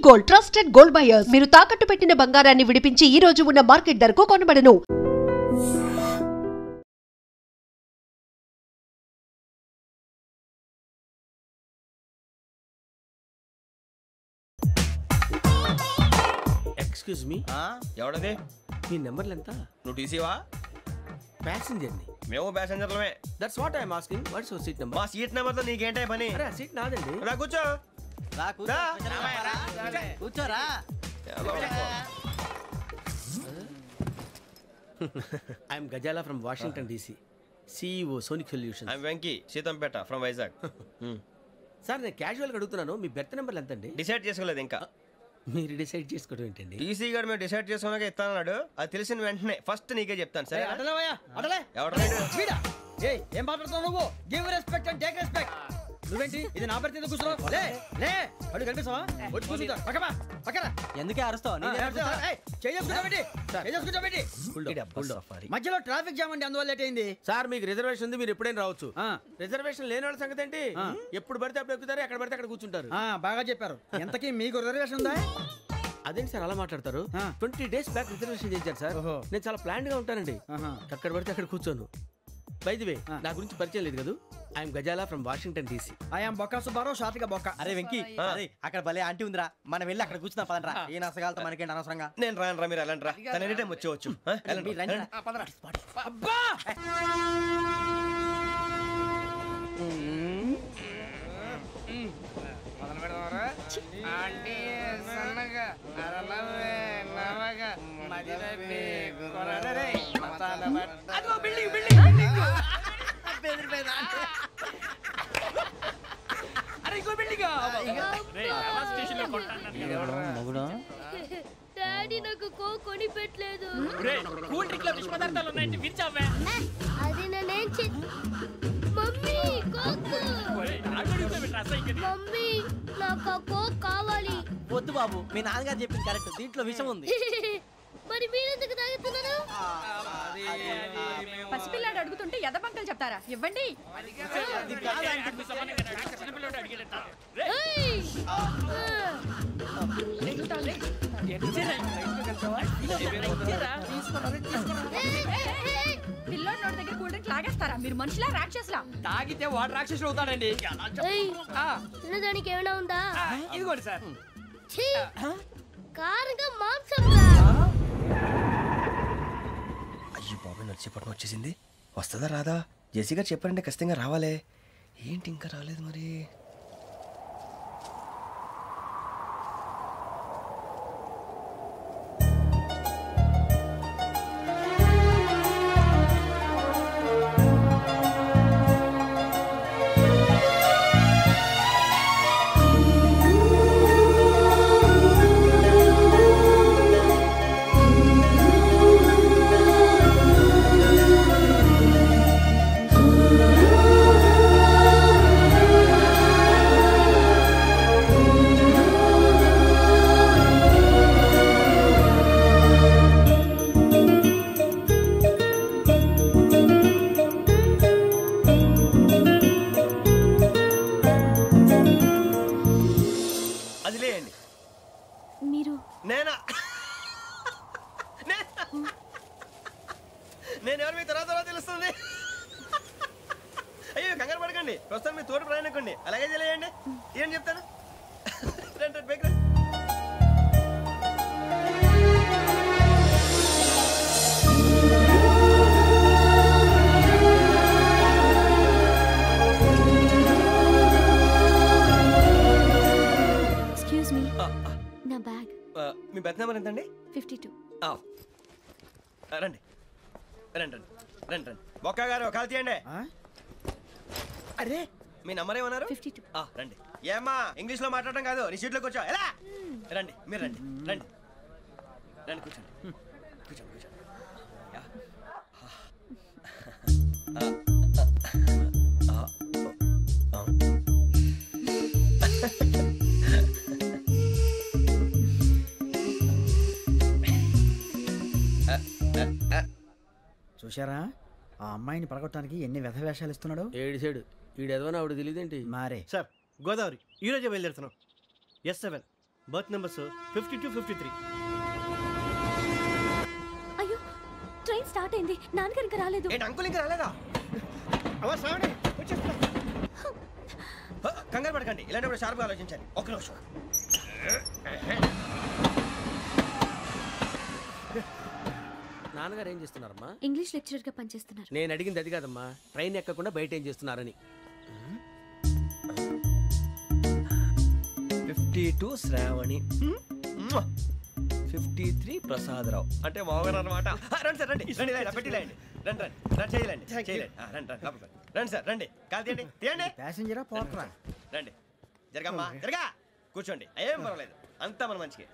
Gold, trusted gold buyers. మీరు తాకట్టు పెట్టిన బంగారాన్ని విడిపించి ఈ రోజు ఉన్న మార్కెట్ ధరకు కొనబడను. Excuse me, ఎవడది? మీ నెంబర్లు ఎంత? నువ్వు టీసీవా? ప్యాసింజర్ ని. మేము ప్యాసెంజర్లమే. That's what I'm asking. What's your seat number? మా సీట్ నెంబర్తో నీకేంటే పని? అరే సీట్ నాదండి. రా కూర్చో. కూర్చోరా. I'm Ghazala from Washington DC, CEO Sonic Solutions. I'm Venky, Seethampeta from Vizag. Sir నేను క్యాజువల్గా అడుగుతున్నాను, మీ బెర్త్ నెంబర్లు ఎంత అండి? డిసైడ్ చేసుకోలేదు ఇంకా. మీరు డిసైడ్ చేసుకోవడం ఏంటండి? టీసీ గారు మేము డిసైడ్ చేసుకున్నాక ఇస్తానన్నాడు. అది తెలిసిన వెంటనే ఫస్ట్ నీకే చెప్తాను. సరే ఎవరు? ఏం మాట్లాడుతున్నావు నువ్వు? Give respect and take respect. నువ్వేంటి ఇది నా పరిస్థితి ఎందుకు కూర్చున్నావు? లే లే, అడుగు కనిపిస్తావా? వచ్చి కూర్చుంటా. పక్కమా పక్కన. ఎందుకే అరుస్తావు? మధ్యలో ట్రాఫిక్ జామ్ అండి, అందువల్ల లేట్ అయింది. సార్ మీకు రిజర్వేషన్ ఉంది, మీరు ఎప్పుడైనా రావచ్చు. రిజర్వేషన్ లేని వాళ్ళ సంగతి ఏంటి? ఎప్పుడు పడితే అప్పుడు ఎక్కుతారు, ఎక్కడ పడితే అక్కడ కూర్చుంటారు. బాగా చెప్పారు. ఎంతకీ మీకు రిజర్వేషన్ ఉందా? అదేంటి సార్ అలా మాట్లాడతారు? 20 days బ్యాక్ రిజర్వేషన్ చేశారు సార్. నేను చాలా ప్లాన్డ్ గా ఉంటానండి. అక్కడ పడితే అక్కడ కూర్చోను. బై ది వే, నా గురించి పరిచయం లేదు కదా. I'm Ghazala from Washington DC. I'm Bokka Subbarao, షాతిక బొక్క. అరే వెంకీ, అక్కడ భలే ఆంటీ ఉందిరా, మనం వెళ్ళి అక్కడ కూర్చున్నా పదరా. ఏ నసగాలతో మనకేంటి అనవసరంగా. నేను రాను రా, మీరు వెళ్ళండి రా. తన ఎనీ టైం వచ్చేవచ్చు. అబ్బా డాడీ నాకు కోక్ కొని పెట్టలేదు. కూల్ డ్రింక్ లో విష పదార్థాలు ఉన్నాయంటే విరిచావే. అది నేనేం మమ్మీ కోక్. మమ్మీ నాకు ఆ కోక్ కావాలి. వద్దు బాబు, మీ నాన్నగారు చెప్పింది కరెక్ట్, దీంట్లో విషయం ఉంది. మరి మీరెందుకు తాగుతున్నారు? పసిపిల్లాడు అడుగుతుంటే ఎదబంకలు చెప్తారా? ఇవ్వండి. పిల్లోడి నోటి దగ్గర కూల్ డ్రింక్ లాగేస్తారా? మీరు మనుషులా రాక్షసులా? తాగితే వాడు రాక్షసుడు అవుతాడండి. తినడానికి ఏమైనా ఉందా? ఇదిగోండి సార్. కారంగా మాంసం. అయ్యో బాబాయ్, నడిచేపట్నం వచ్చేసింది. వస్తుందా రాదా? జెసి గారు చెప్పారంటే ఖచ్చితంగా రావాలే. ఏంటి ఇంకా రాలేదు మరి? నేను ఎవరు మీ తర్వాత తెలుస్తుంది. అయ్యో కంగారు పడకండి, ప్రస్తుతం మీ తోటి ప్రయాణకండి. అలాగే తెలియండి. ఏం చెప్తాను? ఎక్స్క్యూజ్ మీ, నా బ్యాగ్. మీ బెత్ నెంబర్ ఎంతండి? 52. రండి రండి రండి రండి రండి. బొక్క గారు కాల్ తీయండి. అరే మీ నంబర్ ఏమన్నారు? 52. రండి. ఏమ్మా ఇంగ్లీష్ లో మాట్లాడడం కాదు, నీ సీట్లోకి వచ్చా. ఎలా రండి, మీరు రండి రండి రండి, కూర్చోండి కూర్చోండి కూర్చోండి. చూశారా ఆ అమ్మాయిని పడగొట్టడానికి ఎన్ని వ్యధ వేషాలు ఇస్తున్నాడు. ఏడు సైడు ఈడు ఎదవని ఆవిడ తెలియదేంటి మారే. సార్ గోదావరి ఈరోజే బయలుదేరుతున్నాం. S7 berth numbers 5253. అయ్యో ట్రైన్ స్టార్ట్ అయింది, నాన్నగారు ఇంకా రాలేదు. ఏంటి అంకుల్ ఇంకా రాలేదా? కంగారు పడకండి, ఇలాంటప్పుడు షార్ప్గా ఆలోచించండి. ఒక్క నిమిషం. నాన్నగారు ఏం చేస్తున్నారమ్మా? ఇంగ్లీష్ లెక్చరర్ గా పనిచేస్తున్నారు. నేను అడిగింది అది కాదమ్మా, ట్రైన్ ఎక్కకుండా బయట ఏం చేస్తున్నారని. 52 శ్రావణి, 53 ప్రసాదరావు అంటే మామగారు అనమాట. రండి సార్, రండి రండి, పెట్టి రండి, రండి రండి, చేయలేండి చేయలేండి, రండి రండి లోపలికి రండి సార్, రండి కాలు తీయండి, తీయండి. ప్యాసింజరా పోట్రా. రండి, జరగమ్మా జరగా, కూర్చోండి, ఏం పర్వాలేదు, అంతా మన మంచికి.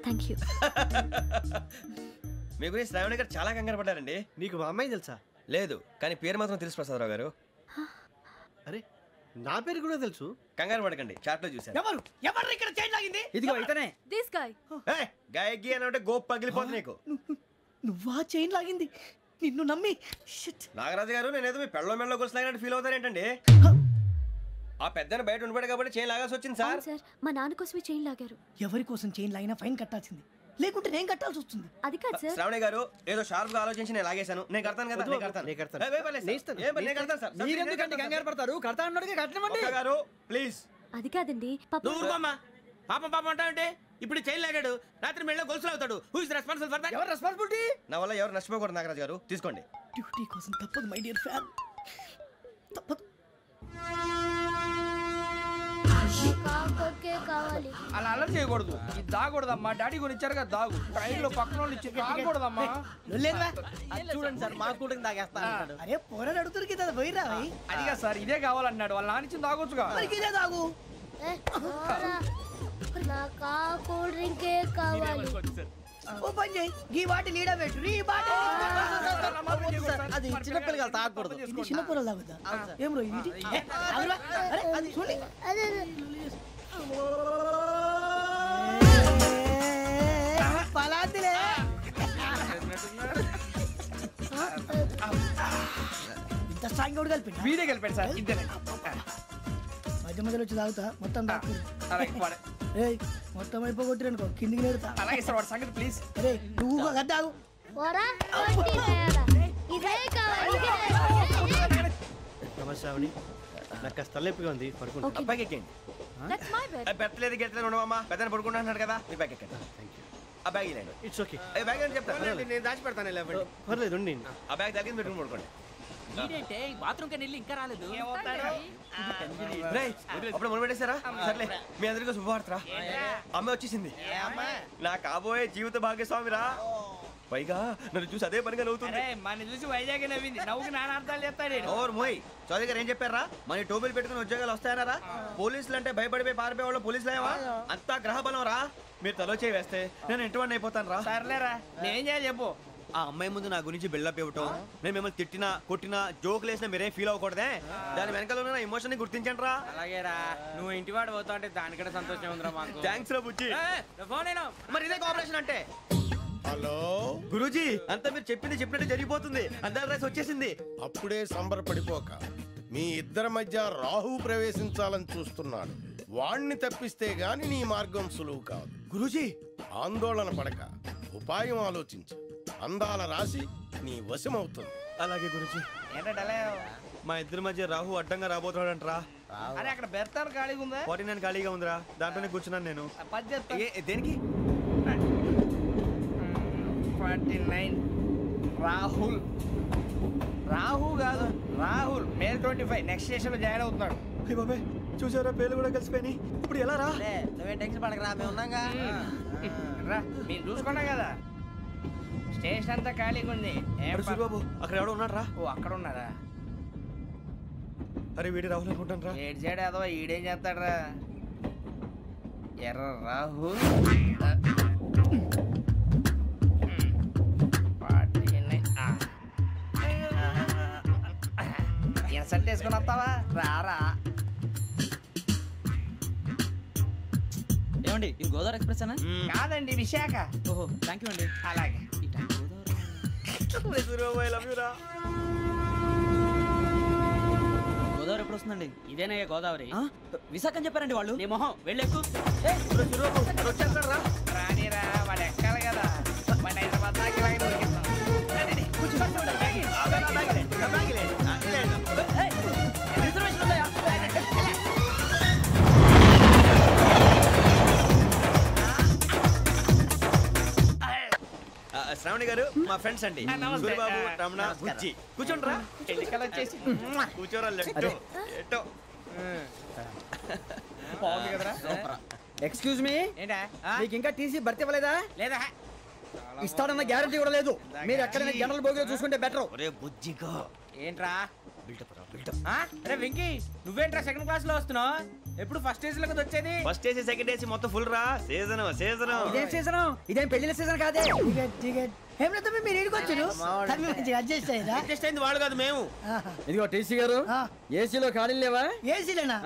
Thank you. మీ గురించి శ్రావణి గారు చాలా కంగారు పడ్డారండి. నీకు మా అమ్మాయి తెలుసా? లేదు, కానీ పేరు మాత్రం తెలుసు ప్రసాదరావు గారు. అరే నా పేరు కూడా తెలుసు. కంగారు పడకండి, చాట్ లో చూసాను. ఎవరు ఎవరు ఇక్కడ చైన్ లాగింది? ఇదిగో ఇతనే. This guy. గాయకి అని అంటే గోప్ పగిలిపోతుంది నీకు. నువ్వా చైన్ లాగింది? నిన్ను నమ్మి. నాగరాజు గారు, నేనేదో మీ పెళ్ళ మెళ్ళలో గురిసిలాగినట్టు ఫీల్ అవుతారు ఏంటండి? ఆ పెద్దని బయట ఉండిపోయాడు కాబట్టి చైన్ లాగాల్సి వచ్చింది సార్. సార్ మా నాన్న కోసమే చైన్ లాగారు. ఎవరి కోసం చైన్ లాగినా ఫైన్ కట్టాల్సింది, లేకుంటే నేను కట్టాల్సి వస్తుంది. అది కాదు సార్. శ్రావణి గారు ఏదో షార్ప్ గా ఆలోచించి నేను లాగేశాను. నేను కడతాను కదా, నేను కడతాను. మీరెందుకంటే కంగారు పడతారు? కడతా అన్నాడుగా కట్టమండి. గారు ప్లీజ్. అది కాదండి పాప. నువ్వు ఊరుకోమ్మా. పాపం పాపం అంటావంటే ఇప్పుడు చైన్ లాగాడు, రాత్రి మెళ్ళ గొలుసులు అవుతాడు. Who is responsible for that? ఎవరు రెస్పాన్సిబిలిటీ? నా వల్ల ఎవరు నష్టపోకూడదు నాగరాజు గారు, తీసుకోండి. డ్యూటీ కోసం తప్పదు మై డియర్ ఫ్యాన్, తప్పదు. కావాలి. అలా అలర్ చేయకూడదు, ఇది దాగకూడదమ్మా. డాడీ కొని ఇచ్చారు కదా దాగు, ట్రైన్ లో పక్కన వాళ్ళు ఇచ్చి దాగకూడదమ్మా. చూడండి సార్, మా కూడా తాగేస్తా. అరే పోరాడు అడుగుతారు కదా, పోయిరా. అదిగా సార్, ఇదే కావాలన్నాడు. వాళ్ళ నాన్న ఇచ్చింది తాగొచ్చుగా. ఇదే తాగు. నాకు కూల్ డ్రింకే కావాలి. ఓ పని చేయి, ఈ బాటిల్ లీడ పెట్టు. ఈ బాటిల్ అది చిన్నపిల్లలు తాగకూడదు. ఇది చిన్నపిల్లలు తాగుతా. ఏం రో ఇది? అరే అది చూడండి. పలాతిలే. ఇంత స్ట్రాంగ్ కూడా కలిపి వీడే కలిపాడు సార్, ఇద్దరే. మధ్య మధ్యలో వచ్చి తాగుతా, మొత్తం తాగు. ఏయ్ మొత్తం అయిపోగొట్టిరనుకో, కిందికి నేడుతా. అలాగే సార్, వాడి సంగతి ప్లీజ్. అరే నువ్వు కదా తాగు. నమస్తే శ్రావణి, నాకు కాస్త తలెప్పిగా ఉంది, పడుకుంటా. అబ్బాయికి ఎక్కండి. పెట్టలేదు గెట్టలేదు ఉండమమ్మా, పెద్దని పడుకుంటున్నాడు కదా, మీ బ్యాగ్ ఎక్కండి. ఆ బ్యాగ్ ఇలాండి. It's okay. బ్యాగ్ అని చెప్తాను, నేను దాచి పెడతాను. పర్లేదు ఉండి. ఆ బ్యాగ్ తగ్గింది పెట్టుకుని పడుకోండి. బాత్రూమ్ కి వెళ్ళి ఇంకా రాలేదు. అప్పుడు మొదలు పెట్టేశారా? సర్లే, మీ అందరికీ శుభవార్తరా, అమ్మ వచ్చేసింది. నా కాబోయే జీవిత భాగ్యస్వామిరా. పైగా నన్ను చూసి అదే పనిగా నవ్వుతుంది. మన చూసి వైజాగ్ నవ్వింది, నవ్వుకి నాన్న అర్థాలు చెప్తాడు. ఓర్ మోయ్, చౌదరి గారు ఏం చెప్పారా? మన టోబీలు పెట్టుకుని ఉద్యోగాలు వస్తాయన్నారా? పోలీసులు అంటే భయపడిపోయి పారిపోయే వాళ్ళు పోలీసులేవా? అంతా గ్రహ బలం రా. మీరు తలో చేయి వేస్తే నేను ఇంటివాడిని అయిపోతాను రా. సర్లేరా, నేనేం చేయాలి చెప్పు. ఆ అమ్మాయి ముందు నా గురించి బిల్డప్ ఇవ్వటం, నేను మిమ్మల్ని తిట్టినా కొట్టినా జోకులు వేసినా మీరేం ఫీల్ అవ్వకూడదే. దాని వెనకాల ఉన్న ఎమోషన్ ని గుర్తించండి రా. అలాగేరా, నువ్వు ఇంటివాడు పోతా అంటే దానికంటే సంతోషం ఉందిరా మాకు. థ్యాంక్స్ రా బుజ్జి. ఫోన్ అయినా మరి ఇదే కోఆపరేషన్ అంటే. హలో గురూజీ, అంతా మీరు చెప్పింది చెప్పినట్టు జరిగిపోతుంది. అందరి రైస్ వచ్చేసింది. అప్పుడే సంబరపడిపోక, మీ ఇద్దరి మధ్య రాహు ప్రవేశించాలని చూస్తున్నాడు. వాణ్ణి తప్పిస్తే గాని నీ మార్గం సులువు కాదు. గురూజీ, ఆందోళన పడక, ఉపాయం ఆలోచించు. అందాల రాశి నీ వశమవుతుంది. అలాగే గురూజీ. ఏంటంటే మా ఇద్దరి మధ్య రాహు అడ్డంగా రాబోతున్నాడంటరా. అరే అక్కడ బెర్తాను ఖాళీగా ఉందా? 49 ఖాళీగా ఉందిరా, దాంట్లోనే కూర్చున్నాను నేను. దేనికి? 49 రాహుల్. రాహు కాదు, రాహుల్. మే 25 నెక్స్ట్ స్టేషన్ లో జాయిన్ అవుతున్నాడు. బాబాయ్ చూసారా, పేర్లు కూడా కలిసిపోయినాయి. ఇప్పుడు ఎలా రా? నువ్వేం టెన్షన్ పడకరా, మేము ఉన్నాగా. రా, మీరు చూసుకున్నా కదా, స్టేషన్ అంతా ఖాళీగా ఉంది. బాబు అక్కడ ఎవడో ఉన్నాడు రా. ఓ అక్కడ ఉన్నారా? అరే వీడి రాహుల్ అనుకుంటాను రా. ఏడు చేయడం అదో ఈడేం చేస్తాడరా? ఎర్ర రాహుల్. ఇన్సల్ట్ వేసుకుని వస్తావా? రారా. ఏమండి ఇది గోదావరి ఎక్స్ప్రెస్ అనా? కాదండి, విశాఖ. ఓహో థ్యాంక్ యూ అండి. అలాగే. ఐ లవ్ యూ రా. గోదావరి ఎప్పుడు వస్తుందండి? ఇదేనయ్య గోదావరి. విశాఖ అని చెప్పారండి వాళ్ళు. నీ మొహం వెళ్ళెక్కు. వచ్చేస్తాడు రా. రానిరా వాడు ఎక్కాలి కదా మన హైదరాబాద్ దాకా ఇలాగే దొరికిస్తాం. శ్రావణి గారు మా ఫ్రెండ్స్ అండి. గురుబాబు, రమణ, బుజ్జి. కూర్చోండి రా. ఎన్నికలు వచ్చేసి కూర్చోరా. లెట్టో ఎట్టో. బాగుంది కదరా. ఎక్స్క్యూజ్ మీ, ఏంటా మీకు ఇంకా టీసీ భర్తీ ఇవ్వలేదా? లేదా ఇస్తాడన్న గ్యారంటీ కూడా లేదు. మీరు ఎక్కడైనా జనరల్ బోగిలో చూసుకుంటే బెటర్. ఒరే బుజ్జిగా ఏంట్రా బిల్డప్ రా బిల్డప్. అరే వెంకీ నువ్వేంట్రా సెకండ్ క్లాస్ లో వస్తున్నావు? ఎప్పుడు ఫస్ట్ ఏజ్ లో వచ్చేది? ఫస్ట్ ఏసీ సెకండ్ ఏసీ మొత్తం ఫుల్ రా. Season season. ఇదేం సీజన్? ఇదేం పెళ్లిన సీజన్ కాదే. మీరు ఇడికొచ్చారు అడ్జస్ట్ అయ్యారా? అడ్జస్ట్ అయింది వాళ్ళు కాదు మేము. ఇదిగో టీసీ గారు, ఏసీలో ఖాళీ లేవా? ఏసీలేనా?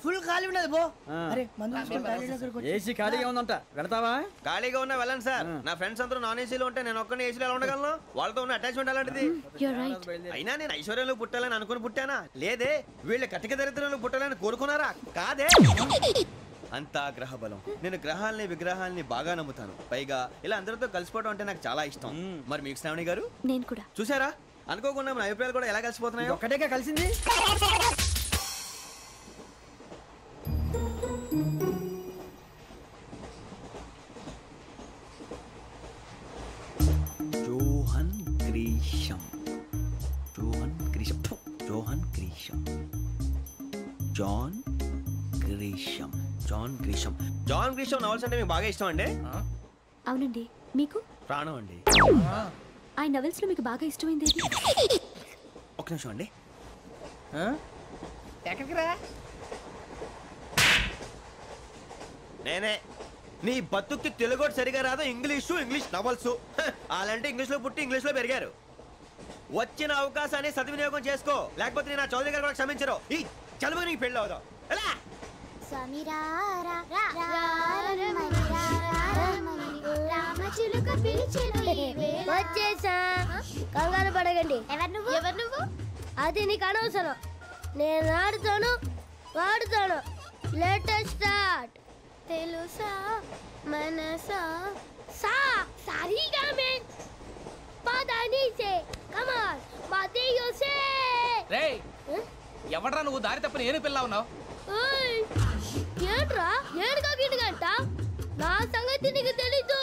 ఫుల్ ఖాళీ ఉన్నది బో. అరే ఏసీ ఖాళీగా ఉందంట, వెళతావా? ఖాళీగా ఉన్నా వెళ్ళండి సార్. నా ఫ్రెండ్స్ అందరూ నాన్ ఏసీలో ఉంటే నేను ఒక్కనే ఏసీలో ఎలా ఉండగలను? వాళ్ళతో ఉన్న అటాచ్మెంట్ అలాంటిది. అయినా నేను ఐశ్వర్యంలో పుట్టాలని అనుకుని పుట్టానా? లేదే. వీళ్ళు కటిక దరిద్రంలో పుట్టాలని కోరుకున్నారా? కాదే. అంతా గ్రహ బలం. నేను గ్రహాలని విగ్రహాలని బాగా నమ్ముతాను. పైగా ఇలా అందరితో కలిసిపోవడం అంటే నాకు చాలా ఇష్టం. మరి మీకు శ్రావణి గారు? నేను కూడా. చూసారా, అనుకోకుండా మన అభిప్రాయాలు కూడా ఎలా కలిసిపోతున్నాయి. ఒక్కటేగా కలిసింది. Johan Grisham. Johan Grisham. Johan Grisham. John Grisham. John Grisham. John Grisham novels అంటే మీకు బాగా ఇష్టం అండి? అవునండి. మీకు? ప్రాణం అండి. ఆ నవెల్స్ లో మీకు బాగా ఇష్టమైంది? ఒక్క నిమిషం అండి. ఎక్కడికి రా? నేనే. నీ బతుక్కి తెలుగు సరిగా రాదు. English novels. అలాంటి ఇంగ్లీష్ లో పుట్టి ఇంగ్లీష్ లో పెరిగారు. వచ్చిన అవకాశాన్ని సద్వినియోగం చేసుకో, లేకపోతే నేను నా చౌదరి గారు కూడా క్షమించరు. ఈ చదువు నీకు పెళ్ళి అవుదాం. ఎలా? వచ్చేసా. కంగారు పడకండి. ఎవరు నువ్వు? అది నీకు అనవసరం. నేను ఆడుతాను, వాడుతాను. Let start. తెలుసా మనసా సా సారీగా మెన్ పదని సే కమాన్ మాదేయో సే. రేయ్ ఎవడ్రా నువ్వు? దారి తప్పని ఏను పిల్ల ఉన్నావు? ఓయ్ ఏంట్రా ఏడుగా గిడుగంట? నా సంగతి నీకు తెలీదు.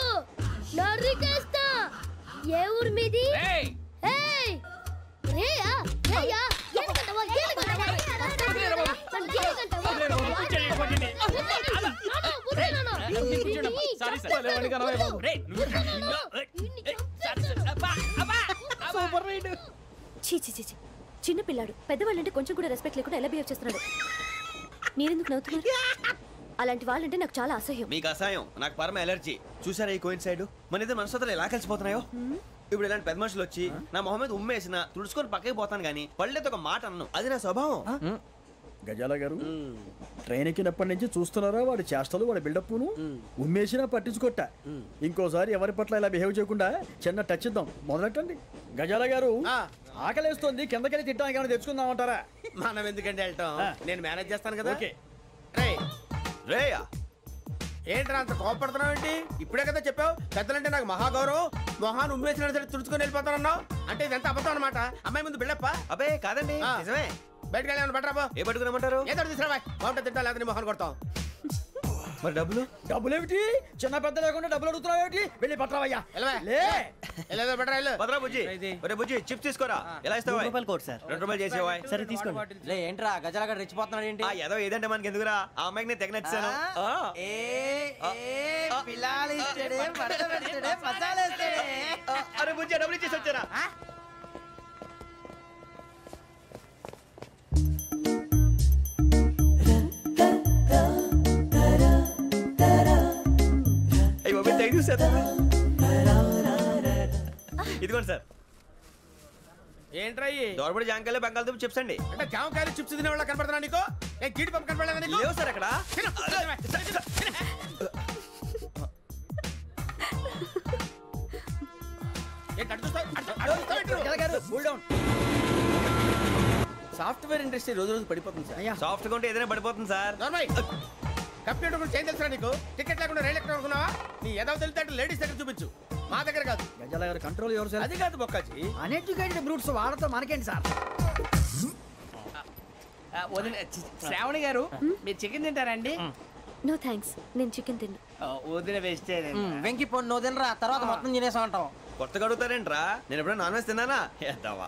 నరికేస్తా. ఏ ఊరు మీది? రేయ్ ఏయ్ రేయా రేయా ఏడుగంటవా ఏడుగంటవా చిన్న పిల్లాడు. పెద్దవాళ్ళంటే కొంచెం కూడా రెస్పెక్ట్ లేకుండా ఎలా బిహేవ్ చేస్తున్నాడు. మీరెందుకు నవ్వుతున్నారు? అలాంటి వాళ్ళంటే నాకు చాలా అసహ్యం. మీకు అసహ్యం, నాకు పరమ ఎలర్జీ. చూసారా ఈ కోయిన్సైడ్? మన ఇద్దరు మనసుతో ఎలా కలిసిపోతున్నాయో. ఇప్పుడు ఇలాంటి పెద్ద మనుషులు వచ్చి నా మొహం మీద ఉమ్మేసిన తుడుచుకొని పక్కకి పోతాను కానీ పళ్ళేతో ఒక మాట అన్ను. అది నా స్వభావం. గజాల గారు, ట్రైన్ ఎక్కినప్పటి నుంచి చూస్తున్నారా వాడి చేష్టలు, వాడి బిల్డప్ను? ఉమ్మేసినా పట్టించుకోట. ఇంకోసారి ఎవరి పట్ల ఇలా బిహేవ్ చేయకుండా చిన్న టచ్ ఇద్దాం. మొదలెట్టండి. గజాల గారు, ఆకలేస్తోంది, కిందకెళ్ళి తిట్టడానికి ఏమైనా తెచ్చుకుందామంటారా? మనం ఎందుకంటే వెళ్తాం, నేను మేనేజ్ చేస్తాను కదా. రేయా ఏంట్రా అంత కోపడుతున్నావు ఏంటి? ఇప్పుడే కదా చెప్పావు పెద్దలంటే నాకు మహాగౌరవం, మొహాన్ని ఉమ్మేసిన సరే తుడుచుకొని వెళ్ళిపోతానన్నావు. అంటే ఇదంతా అబద్ధం అనమాట. అమ్మాయి ముందు బిల్డప్ప? అబ్బే కాదండి, నిజమే. బయటకు వెళ్ళి బట్రాబో. ఏ పట్టుకురమ్మంటారు? ఏదో తీసుకురా బాగుంటుంది. తింటా లేదా మొహాన్ని కొడతాం. మరి డబ్బులు? డబ్బులు ఏమిటి? చిన్న పెద్ద లేకుండా డబ్బులు అడుగుతున్నావు ఏమిటి? వెళ్ళి పట్టరావయ్యా. బట్రా భద్రా బుజ్జి, ఒరే బుజ్జి చిప్స్ తీసుకోరా. ఎలా ఇస్తావా? ₹2 చేసేవా? సరే తీసుకోండి. లే ఏంట్రా గజాల గారు రెచ్చిపోతున్నాడు ఏంటి? ఏదో ఏదంటే మనకి ఎందుకురా, ఆ అమ్మాయికి నేను తెగ నచ్చాను. అరే బుజ్జి డబ్బులు ఇచ్చేసి వచ్చారా? ఇదిగోండి సార్. ఏంట్రా దోరబడి జాంకాయలు బంగాళదుంప చిప్స్ అండి. అంటే జామకాయలు చిప్స్ తినే వాళ్ళ కనపడుతున్నా నీకు? ఏ గీడి పంపు కనపడలేదా నీకు? లేవు సార్ అక్కడ. ఏంటి అటు చూస్తావు? Cool down. సాఫ్ట్వేర్ ఇండస్ట్రీ రోజు రోజు పడిపోతుంది సార్. సాఫ్ట్ గా ఉంటే ఏదైనా పడిపోతుంది సార్. కంప్యూటర్ గురించి ఏం తెలుసా నీకు? టికెట్ లేకుండా రైలు ఎక్కడ అనుకున్నావా? నీ ఏదో తెలితే లేడీస్ దగ్గర చూపించు, మా దగ్గర కాదు. గజాల గారు కంట్రోల్ ఎవరు సార్? అది కాదు బొక్కాజీ. అన్ఎడ్యుకేటెడ్ బ్రూట్స్ వాళ్ళతో మనకేంటి సార్? శ్రావణి గారు మీరు చికెన్ తింటారండి? నో థ్యాంక్స్, నేను చికెన్ తిన్నా. వదిన వేస్తే వెంకి పొన్ను నువ్వు తినరా, తర్వాత మొత్తం తినేసా ఉంటాం. కొత్తగా అడుగుతారేంట్రా? నేను ఎప్పుడైనా నాన్ వెజ్ తిన్నానా? ఎద్దావా.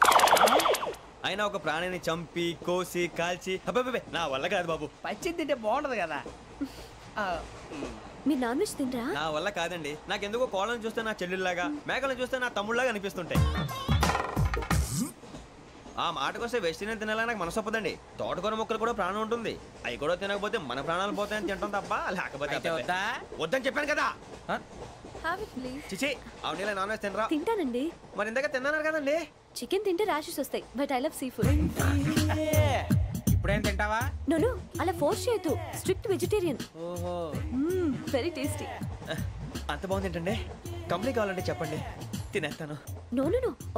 అయినా ఒక ప్రాణిని చంపి కోసి కాల్చి అబ్బబ్బే నా వల్ల కాదు బాబు. పచ్చి తింటే బాగుంటది కదా. మీరు నాన్ వెజ్ తినరా? నా వల్ల కాదండి. నాకెందుకో కోళ్ళని చూస్తే నా చెల్లెళ్ళలాగా, మేకలను చూస్తే నా తమ్ముళ్ళలాగా అనిపిస్తుంటాయి. ఆ మాటకొస్తే వెజిటేరియన్ తినాలని నాకు మనసు ఒప్పదండి. తోటకూర మొక్కలు కూడా ప్రాణం ఉంటుంది. అవి కూడా తినకపోతే మన ప్రాణాలు పోతాయని తింటాం తప్ప లేకపోతే వద్దని చెప్పాను కదా. చిచి అవునీ నాన్ వెజ్ తినరా? తింటానండి. మరి ఇందాక తిన్నాను కదండి. చికెన్ తింటే ర్యాషెస్ వస్తాయి, but I love sea food. ఇప్పుడేం తింటావా? నో అలా ఫోర్స్ చేయొద్దు. Strict vegetarian. ఓహో, వెరీ టేస్టీ. అంత బాగుంది ఏంటండి? కంప్లీట్ కావాలంటే చెప్పండి, తినేస్తాను. నో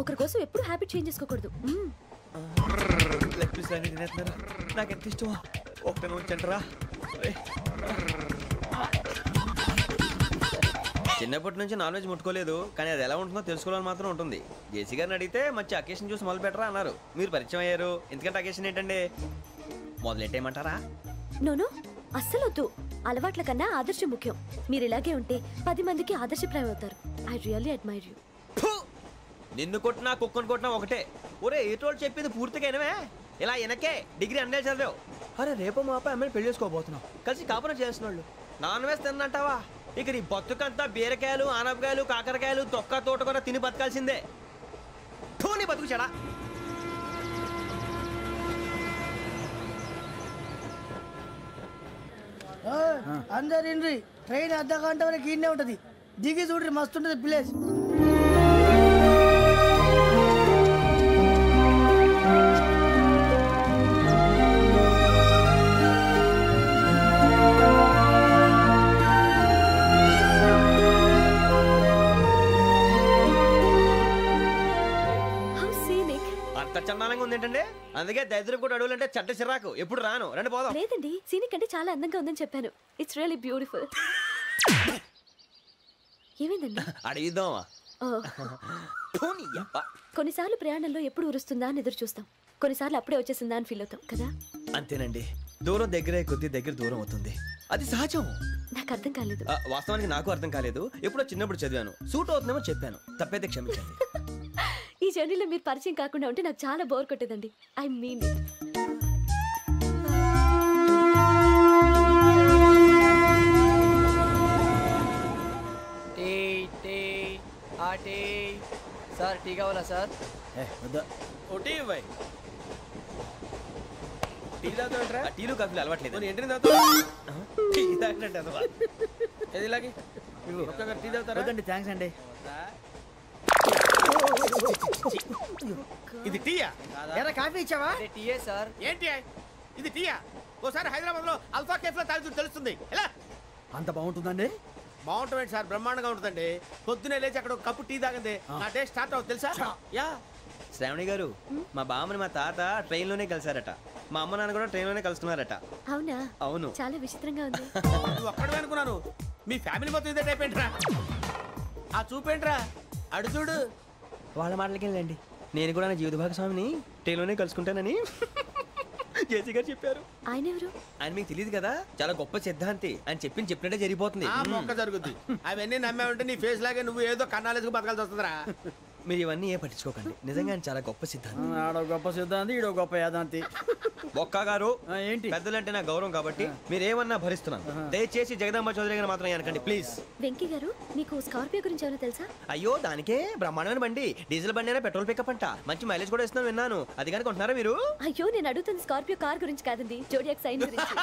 ఒకరి కోసం ఎప్పుడు హ్యాబిట్ చేంజ్ చేసుకోకూడదు. లెగ్ పీస్ అన్ని తినేస్తున్నారు. నాకు ఎంత ఇష్టం. ఒకటే ఉంచండిరా. చిన్నప్పటి నుంచి నాన్ వెజ్ ముట్టుకోలేదు, కానీ అది ఎలా ఉంటుందో తెలుసుకోవాలని మాత్రం ఉంటుంది. జేసీ గారిని అడిగితే మంచి అకేషన్ చూసి మొదలు పెట్టరా అన్నారు. మీరు పరిచయం అయ్యారు, ఎందుకంటే అకేషన్ ఏంటండి? మొదలెట్టేయమంటారా? నో అస్సలు వద్దు. అలవాట్ల కన్నా ఆదర్శం ముఖ్యం. మీరు ఇలాగే ఉంటే 10 మందికి ఆదర్శప్రాయం అవుతారు. I really admire you. నిన్ను కొట్టినా కుక్కను కొట్టినా ఒకటే. ఒరే ఏటోళ్ళు చెప్పింది పూర్తిగా వినవే. ఇలా వెనకే డిగ్రీ అన్నే చదివావు. అరే రేపు మా అబ్బాయి అమ్మాయిని పెళ్లి చేసుకోబోతున్నావు, కలిసి కాపురం చేసిన వాళ్ళు నాన్ వెజ్ తిన్నంటావా? ఇక నీ బతుకంతా బీరకాయలు ఆనపకాయలు కాకరకాయలు తొక్క తోట కూడా తిని బతకాల్సిందే. నీ బతుకు చెడా. అందరు ఇండ్రి, ట్రైన్ అర్ధ గంట వరకు ఇన్నే ఉంటది. దిగి చూడ్రి, మస్తు ఉంటది ప్లేస్. చందానంగా ఉంది ఏంటంటే, అందుకే దరిద్రం కూడా అడవులంటే చెడ్డ చిరాకు. ఎప్పుడు రాను, రండి పోదాం. లేదండి, సీనిక్ అంటే చాలా అందంగా ఉందని చెప్పాను. It's really beautiful. ఏమైందండి? అడిగిద్దామా? కొన్నిసార్లు ప్రయాణంలో ఎప్పుడు ఉరుస్తుందా అని ఎదురు చూస్తాం, కొన్నిసార్లు అప్పుడే వచ్చేసిందా అని ఫీల్ అవుతాం కదా. అంతేనండి, దూరం దగ్గరే కొద్ది దగ్గర దూరం అవుతుంది. అది సహజం. నాకు అర్థం కాలేదు. వాస్తవానికి నాకు అర్థం కాలేదు. ఎప్పుడో చిన్నప్పుడు చదివాను, సూట్ అవుతుందేమో చెప్పాను, తప్పైతే క్షమించండి. ఈ జర్నీలో మీరు పరిచయం కాకుండా ఉంటే నాకు చాలా బోర్ కొట్టేదండి. ఐ మీన్ సార్ టీ కావాలా సార్? టీలు కాఫీలు అలవాట్లేదు. థ్యాంక్స్ అండి. ఇది టీయా? ఎరా కాఫీ ఇచ్చావా? టీయే సార్. ఏంటి ఇది టీయా? ఓసారి హైదరాబాద్ లో అల్ఫా కేఫ్ లో తాగుతూ తెలుస్తుంది. ఎలా అంత బాగుంటుందండి? బాగుంటుంది సార్, బ్రహ్మాండంగా ఉంటుందండి. పొద్దునే లేచి అక్కడ ఒక కప్పు టీ తాగింది నా డే స్టార్ట్ అవుతుంది తెలుసా? యా. శ్రావణి గారు, మా బామ్మని మా తాత ట్రైన్ లోనే కలిసారట. మా అమ్మ నాన్న కూడా ట్రైన్ లోనే కలుస్తున్నారట. అవునా? అవును. చాలా విచిత్రంగా ఉంది. నువ్వు ఒక్కడే అనుకున్నాను, మీ ఫ్యామిలీ మొత్తం ఇదే టైప్ ఏంట్రా? ఆ చూపేంట్రా, అడు చూడు. వాళ్ళ మాటలకి వెళ్ళండి. నేను కూడా నా జీవిత భాగస్వామిని ట్రైన్ లోనే కలుసుకుంటానని జేసీ గారు చెప్పారు. ఆయన ఎవరు? ఆయన మీకు తెలియదు కదా, చాలా గొప్ప సిద్ధాంతి అని చెప్పినట్టే జరిగిపోతుంది. మొక్క జరుగుద్ది. అవన్నీ నమ్మే ఉంటే నీ ఫేస్ లాగే నువ్వు ఏదో కన్నాలేసుకు బతకాల్సి వస్తుందిరా. మీరు ఇవన్నీ ఏ పట్టించుకోకండి, నిజంగా ఆయన చాలా గొప్ప సిద్ధాంతి. ఆడో గొప్ప సిద్ధాంతి, ఈడో గొప్ప యాదాంతి. ఒక్క గారు ఏంటి? పెద్దలంటే నా గౌరవం కాబట్టి మీరు ఏమన్నా భరిస్తున్నాను. దయచేసి జగదాంబ చౌదరి గారు మాత్రం అనకండి ప్లీజ్. వెంకీ గారు, మీకు స్కార్పియో గురించి ఏమైనా తెలుసా? అయ్యో దానికే బ్రహ్మాండమైన బండి, డీజిల్ బండి అయినా పెట్రోల్ పికప్ అంట, మంచి మైలేజ్ కూడా ఇస్తున్నాను విన్నాను. అది కానీ కొంటున్నారా మీరు? అయ్యో నేను అడుగుతుంది స్కార్పియో కార్ గురించి కాదండి, జోడియాక్ సైన్ గురించి.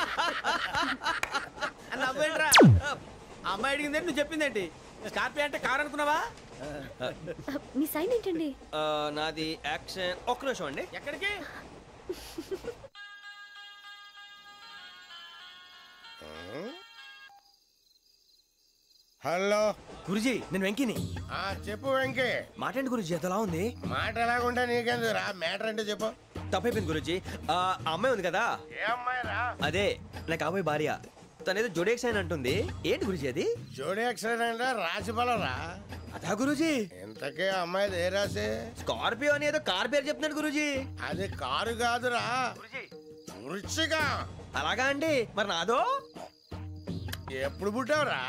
అమ్మాయి అడిగింది నువ్వు చెప్పిందేంటి? స్కార్పియో అంటే కార్ అనుకున్నావా? మీ సైన్ ఏంటండి? నాది యాక్షన్. ఒక్క నిమిషం అండి. ఎక్కడికి? హలో గురుజీ నేను వెంకిని. చెప్పు వెంకీ. మాట్లాడండి గురుజీ, ఎంతలా ఉంది? మాట ఎలాగుంటా నీకెందుకు రా, మ్యాటర్ అంటే చెప్పు. తప్పైపోయింది గురుజీ. ఆ అమ్మాయి ఉంది కదా, ఏ అమ్మాయి రా? అదే నా కాబోయే భార్య. తనేదో జోడేక్స్ అని అంటుంది. ఏంటి గురుజీ అది? జోడి యాక్సిడెంట్ రాసి బలరా. అదా గురుజీ? ఇంతకే అమ్మాయి ఏ రాసి? స్కార్పియో అని ఏదో కార్ పేరు చెప్తున్నాడు గురుజీ. అది కారు కాదురా, వృచ్చిక. అలాగా అండి, మరి నాదో? ఎప్పుడు పుట్టావురా?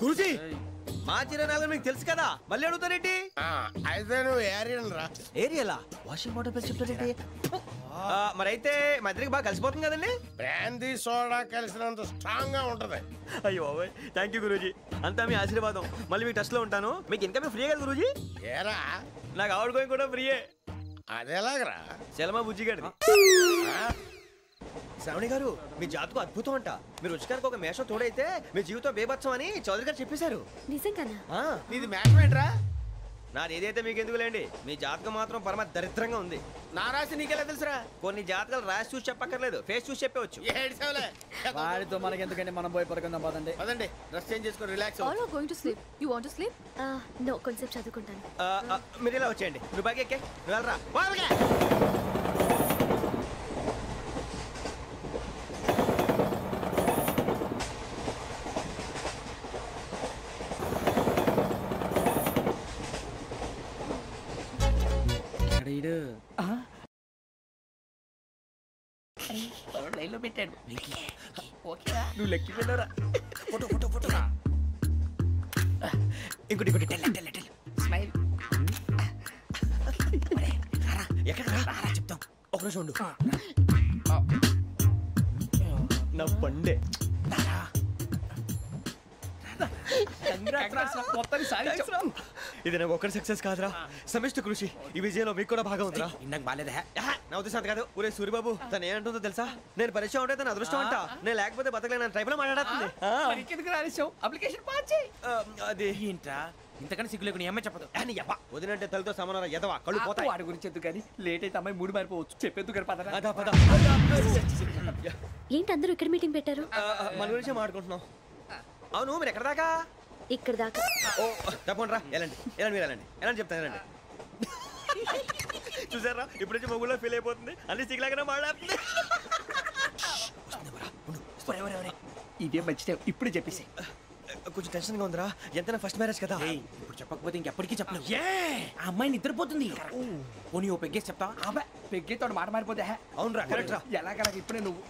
గురుజీ మా చిరనాలు మీకు తెలుసు కదా, మళ్ళీ అడుగుతారేంటి? అయితే నువ్వు ఏరియన్ రా. ఏరియలా? వాషింగ్ వాటర్ పేరు చెప్తారేంటి? మరైతే మా ఇద్దరికి బాగా కలిసిపోతుంది కదండి. బ్రాందీ సోడా కలిసినంత స్ట్రాంగ్ గా ఉంటది. అయ్యో థ్యాంక్ యూ గురూజీ, అంతా మీ ఆశీర్వాదం. మళ్ళీ మీకు టచ్ లో ఉంటాను. మీకు ఇన్కమ్ ఫ్రీ కదా గురూజీ? ఏరా నాకు అవుట్ గోయింగ్ కూడా ఫ్రీయే. అదేలాగరా? చలమా బుజ్జి గారిది. శ్రావణి గారు మీ జాతకు అద్భుతం అంట. మీరు రుచికారికి ఒక మేషం తోడైతే మీ జీవితం బేబత్సం అని చౌదరి గారు చెప్పేశారు. నిజంగానా? నీది మ్యాటర్ ఏంట్రా? నాది ఏదైతే మీకు ఎందుకులేండి, మీ జాతకం మాత్రం పరమ దరిద్రంగా ఉంది. నా రాసి నీకెలా తెలుసురా? కొన్ని జాతకాలు రాసి చూసి చెప్పక్కర్లేదు, ఫేస్ చూసి చెప్పవచ్చు. వాడితో మనకి ఎందుకంటే మనం పోయి పడుకుందాం పదండి. పదండి, డ్రెస్ చేంజ్ చేసుకొని relax. All are going to sleep. You want to sleep? No, కొంచెం చదువుకుంటాను. మీరు ఇలా వచ్చేయండి. నువ్వు బాగా ఎక్కే, నువ్వు వెళ్ళరా. లైన్లో పెట్టాడు. నువ్వు లెక్కి వెళ్ళరా. Photo photo photo. ఇంకోటి ఇంకోటి. స్మైల్. ఎక్కడ రా చెప్తాం. ఒక రోజు ఉండు. నా పండే. ఇది నాకు ఒక్కడి సక్సెస్ కాదురా, సమిష్టి కృషి. ఈ విజయంలో మీకు కూడా భాగం ఉందిరా. నాకు బాలేదా? నా ఉద్దేశం కాదు. ఊరే సూరిబాబు తను ఏమంటుందో తెలుసా? నేను పరిచయం ఉంటే తన అదృష్టం అంట. నేను లేకపోతే బతకలేను ట్రైబ్ లో మాట్లాడుతుంది. అప్లికేషన్ పాస్ చేయి. అది ఏంట్రా ఇంతకన్నా సిగ్గు లేకుండా ఏమై చెప్పదు. వదినంటే తలతో సమానం ఎదవా, కళ్ళు పోతాయి. వాడి గురించి ఎందుకు కానీ లేట్ అయితే అమ్మాయి మూడు మారిపోవచ్చు. చెప్పేందుకు కానీ పద. ఏంటి అందరూ ఇక్కడ మీటింగ్ పెట్టారు? మన గురించి మాట్లాడుకుంటున్నాం. అవును మీరు ఎక్కడ దాకా? ఇక్కడ దాకా. ఓ తప్పకుండా రా, వెళ్ళండి వెళ్ళండి, మీరు వెళ్ళండి వెళ్ళండి చెప్తాను, వెళ్ళండి. చూసారా ఇప్పుడు నుంచి మొగుల్లో ఫీల్ అయిపోతుంది, అన్ని సిగ్లాగానే మాట్లాడుతుంది. ఇదే మంచి టైం, ఇప్పుడు చెప్పేసి. కొంచెం టెన్షన్గా ఉందిరా, ఎంతైనా ఫస్ట్ మ్యారేజ్ కదా. ఇప్పుడు చెప్పకపోతే ఇంకెప్పటికీ చెప్పలేవు. ఆ అమ్మాయి నిద్రపోతుంది. పోనీ ఓ పెగ్గేసి చెప్తా. పెగ్గేతో మాట మారిపోతే. అవునరా, కరెక్ట్ రా. ఎలాగలా ఇప్పుడే నువ్వు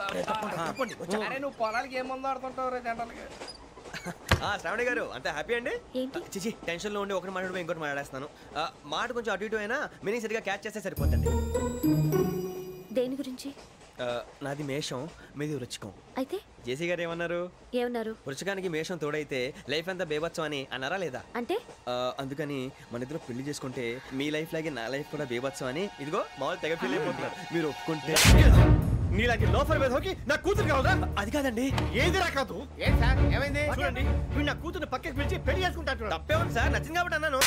నువ్వు పొలాలకి ఏం మందు ఆడుతుంటావు జనరల్గా. శ్రావణి గారు అంత హ్యాపీ అండి? ఏంటి? చిచి టెన్షన్ లో ఉండి ఒకటి మాట్లాడిపోయి ఇంకోటి మాట్లాడేస్తాను. మాట కొంచెం అటు ఇటు అయినా మీనింగ్ సరిగా క్యాచ్ చేస్తే సరిపోతుంది. దేని గురించి? నాది మేషం, మీది వృచ్చికం. అయితే జేసీ గారు ఏమన్నారు? ఏమన్నారు? వృచ్చికానికి మేషం తోడైతే లైఫ్ అంతా బేబత్సం అని అన్నారా లేదా? అంటే అందుకని మన ఇద్దరు పెళ్లి చేసుకుంటే మీ లైఫ్ లాగే నా లైఫ్ కూడా బేబత్సం అని ఇదిగో మామూలు తెగ ఫీల్ అయిపోతున్నారు. మీరు ఒప్పుకుంటే నీలాంటి లోఫర్ మీద హోకి నా కూతురు కావదా? అది కాదండి. ఏది రా కాదు. ఏం సార్ ఏమైంది? చూడండి వీడు నా కూతురు పక్కకి పిలిచి పెళ్లి చేసుకుంటాడు. తప్పే ఉంది సార్, నచ్చింది కాబట్టి అన్నాను.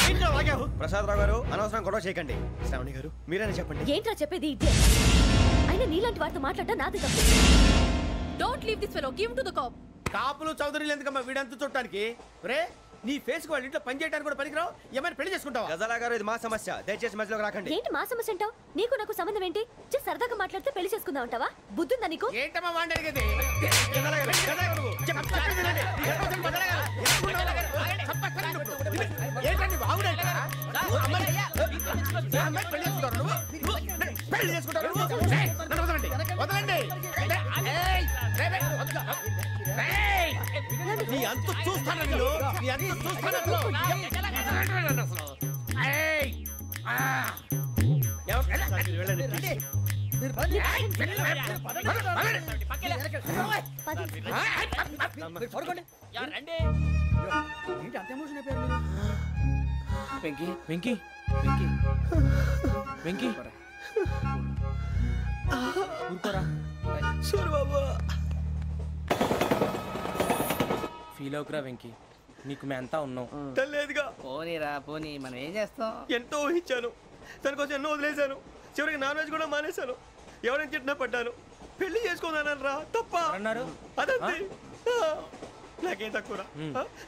ప్రసాద్ రావు గారు అనవసరం గొడవ చేయకండి. శ్రావణి గారు మీరైనా చెప్పండి. ఏంట్రా చెప్పేది? ఇదే అయినా నీలాంటి వారితో మాట్లాడటం నాది తప్పు. Don't leave this fellow, give to the cop. కాపులు చౌదరులు ఎందుకమ్మా వీడంతా చూడటానికి? రే నీ ఫేస్ కు వాళ్ళ ఇంట్లో పని చేయడానికి కూడా పనికిరావు. ఏమైనా పెళ్లి చేసుకుంటావా? గజాలా గారు ఇది మా సమస్య, దయచేసి మధ్యలోకి రాకండి. ఏంటి మా సమస్య అంటావు? నీకు నాకు సంబంధం ఏంటి? జస్ట్ సరదాగా మాట్లాడితే పెళ్లి చేసుకుందాం అంటావా? బుద్ధుందా నీకు? ఏంటమ్మా వాడిని అడిగేది? పెళ్లి చేసుకుంటారు. వదలండి. నీ అంత చూస్తాను నీ అంత చూస్తాను. వెంకీ వెంకీ వెంకీ వెంకీ ఊరుకోరా. ఫీల్ అవుకురా వెంకీ, నీకు మేమంతా ఉన్నాం. తెలియదుగా. పోనీరా పోనీ, మనం ఏం చేస్తాం? ఎంతో ఊహించాను, తన కోసం ఎన్నో వదిలేశాను. చివరికి నాన్ వెజ్ కూడా మానేశాను. ఎవరైనా తిట్టినా పడ్డాను. పెళ్లి చేసుకోదానని రా తప్ప అన్నారు. అదంతే. నాకేం తక్కువ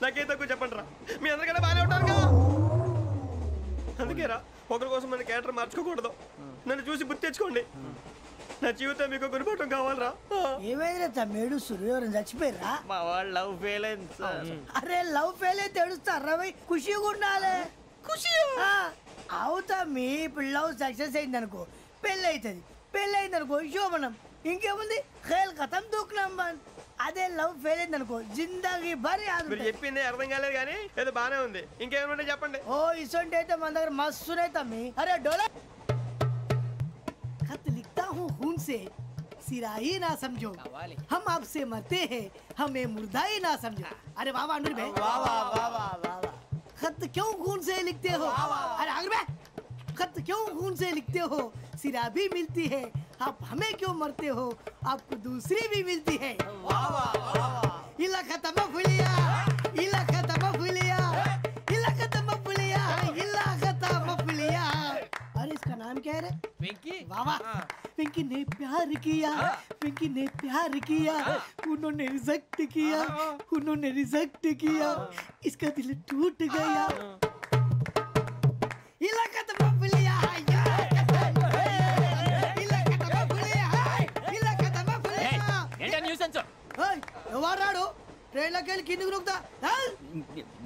నాకేం తక్కువ చెప్పండి రా మీ అందరికన్నా బాగానే ఉంటారు కదా అందుకే రా ఒకరి కోసం మన క్యారెక్టర్ మార్చుకోకూడదు నన్ను చూసి గుర్తు తెచ్చుకోండి నా జీవితం మీకు గురిపటం కావాలరా ఏమైనా తమ్మేడు ఎవరైనా చచ్చిపోయిరా మా వాళ్ళు లవ్ ఫెయిల్ అయింది సార్ అరే లవ్ ఫెయిల్ అయితే ఏడుస్తారా ఖుషిగా ఉండాలి ఖుషి అవుతా మీ ఇప్పుడు లవ్ సక్సెస్ అయింది అనుకో పెళ్ళి అవుతుంది పెళ్ళి అయింది అనుకో శోభనం ఇంకేముంది ఖేల్ కథం దూకునాం బాన్ అదే లవ్ ఫెయిల్ అయింది అనుకో జిందగీ భరి మీరు చెప్పింది అర్థం కాలేదు కానీ ఏదో బానే ఉంది ఇంకేమైనా చెప్పండి ఓ ఇసొంటి అయితే మన దగ్గర మస్తునే తమ్మి అరే డోలా खत लिखता हूँ खून से सिरा ही ना समझो हम आपसे मरते हैं हमें मुर्दा ही ना समझो अरे वाह वाह अनुर भाई वाह वाह वाह वाह वाह खत क्यों खून से लिखते हो अरे अनुर भाई खत क्यों खून से लिखते हो सिरा भी मिलती है आप हमें क्यों मरते हो आपको दूसरी भी मिलती है वाह वाह वाह इला खत्म फुलिया इला खत्म फुलिया इला खत्म फुलिया इला खत्म फुलिया अरे इसका नाम क्या है रे पिंकी वाह वाह पिंकी ने प्यार किया पिंकी ने प्यार किया उन्होंने रिजेक्ट किया उन्होंने रिजेक्ट किया इसका दिल टूट गया इलाका तो बबलिया इलाका तो बबलिया इलाका तो बबलिया ఏంటా న్యూసెన్స్ ओए ఎవరాడు ట్రైన్ లోకి వెళ్ళి కిందకి రుకుతా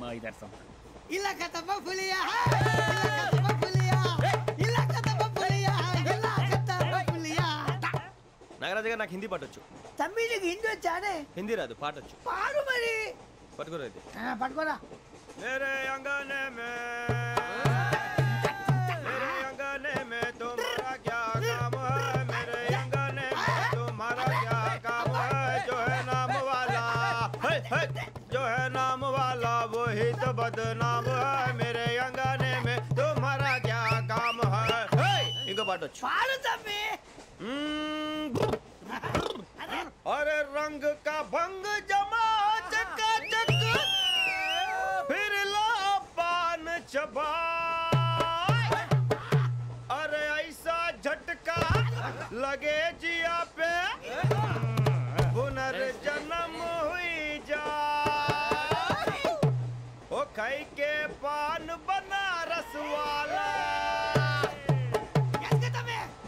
మా ఇదర్సం इलाका तो बबलिया इलाका तो बबलिया इलाका तो बबलिया इलाका तो बबलिया నాగరాజు గారు నాకు హిందీ పాటొచ్చు తమ్మి నీకు హిందీ వచ్చానే హిందీ రాదు పాటొచ్చు పాడు మరి పట్టుకోరైతే పట్టుకోరా मेरे अंगने में मेरे अंगने में तुम्हारा क्या काम है मेरे अंगने में तुम्हारा क्या काम है जो है नाम वाला जो है नाम वाला वही तो बदनाम है मेरे अंगने में तुम्हारा क्या काम है इनको पाटो पाड़ो तम्मी अरे रंग का भंग जमा चकाचक फिर ला पान चबा अरे ऐसा झटका लगे जिया पे पुनर्जन्म हुई जा ओ खाई के पान बनारस वाला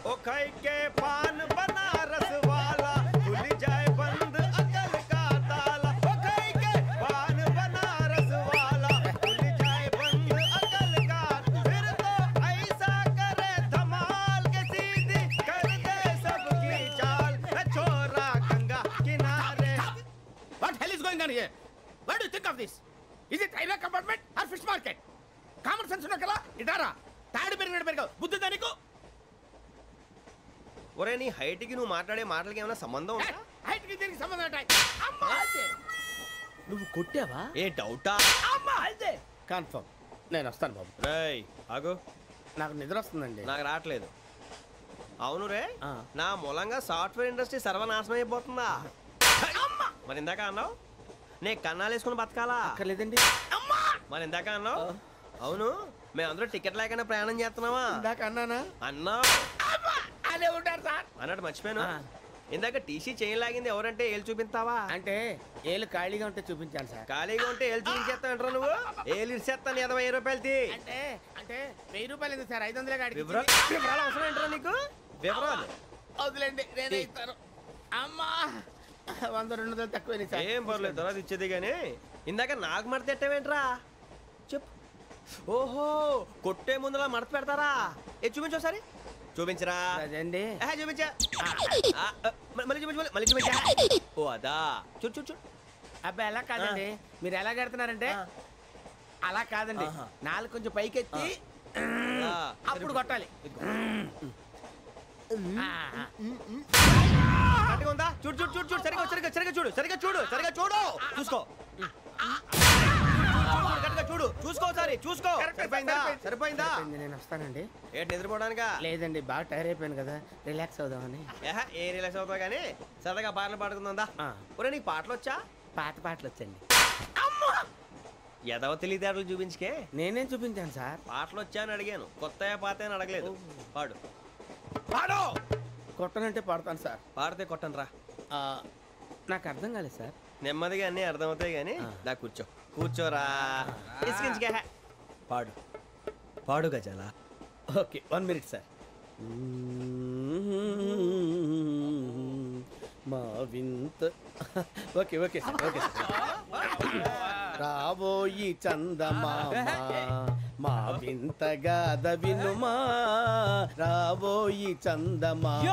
ओ खाई के पान बनारस वाला खुल जाए बंद अकल का ताला ओ खाई के पान बनारस वाला खुल जाए बंद अकल का फिर तो ऐसा करे धमाल के सीधी कर दे सबकी चाल छोरा गंगा किनारे What hell is going on here? What do you think of this? Is it railway compartment or fish market? Common sense ఉన్న కదా ఇటారా తాడు పెరిగావు బుద్ధి దానికి ఒరే నీ హైట్ కి నువ్వు మాట్లాడే మాటలకి ఏమైనా సంబంధం ఉందా హైట్ కి దీనికి సంబంధం ఉంటాయి అమ్మా నువ్వు కొట్టావా ఏ డౌటా అమ్మా అయితే కన్ఫర్మ్ నేను వస్తాను బాబు రేయ్ ఆగు నాకు నిద్ర వస్తుందండి నాకు రావట్లేదు అవును రే నా మూలంగా సాఫ్ట్వేర్ ఇండస్ట్రీ సర్వనాశనం అయిపోతుందా మరి ఇందాక అన్నావు నే కన్నాలు వేసుకుని బతకాలా అక్కర్లేదండి మరి ఇందాక అన్నావు అవును మేమందరూ టికెట్ లేకుండా ప్రయాణం చేస్తున్నావా ఇందాక అన్నానా అన్నావు అదే ఉంటారు సార్ అన్నట్టు మర్చిపోయాను ఇందాక టీసీ చైన్ లాగింది ఎవరంటే ఏళ్ళు చూపిస్తావా అంటే ఏళ్ళు ఖాళీగా ఉంటే చూపించాను సార్ ఖాళీగా ఉంటే ఏళ్ళు చూపించేస్తావు నువ్వు ఏళ్ళు ఇచ్చేస్తాను 20 రూపాయలు తీ అంటే అంటే 1000 రూపాయలు ఎందుకు సార్ 500 గాడికి వివరాలు అవసరం ఏంటరా నీకు వివరాలు వదిలేండి నేనే ఇస్తాను అమ్మా 100-200 తక్కువ సార్ ఏం పర్లేదు తర్వాత ఇచ్చేది కానీ ఇందాక నాకు మడత పెట్టావేంట్రా చెప్పు ఓహో కొట్టే ముందులా మడత పెడతారా ఏ చూపించు ఒకసారి చూపించరా అదండి చూపించా మళ్ళీ చూపించు మళ్ళీ చూపించా ఓ అదా చూడు చూడు చూడు అబ్బాయి ఎలా కాదండి మీరు ఎలా కడుతున్నారంటే అలా కాదండి నాలుగు కొంచెం పైకెత్తి అప్పుడు కొట్టాలి ఉందా చూడు చూడు చూడు చూడు సరిగా సరిగా సరిగా చూడు సరిగా చూడు సరిగా చూడు చూసుకో చూడు చూసుకో సారి చూసుకో సరిపోయిందా సరిపోయిందా నేను వస్తానండి ఏంటి నిద్రపోవడానికా లేదండి బాగా టైర్ అయిపోయాను కదా రిలాక్స్ అవుదామని ఏ రిలాక్స్ అవుతావు కానీ సరదాగా పాటలు పాడుకుందా ఒరే నీకు పాటలు వచ్చా పాత పాటలు వచ్చండి ఎదవ తెలివితేటలు చూపించుకే నేనేం చూపించాను సార్ పాటలు వచ్చా అని అడిగాను కొత్త పాత అని అడగలేదు పాడు కొట్టనంటే పాడతాను సార్ పాడితే కొట్టను రా నాకు అర్థం కాలేదు సార్ నెమ్మదిగా అన్నీ అర్థమవుతాయి కానీ దా కూర్చో కూర్చోరా పాడు పాడు గజాల. Okay 1 minute sir. మా వింత okay okay sir okay sir. రాబోయి చందమామ మా వింతగా వినుమా రాబోయి చందమామ.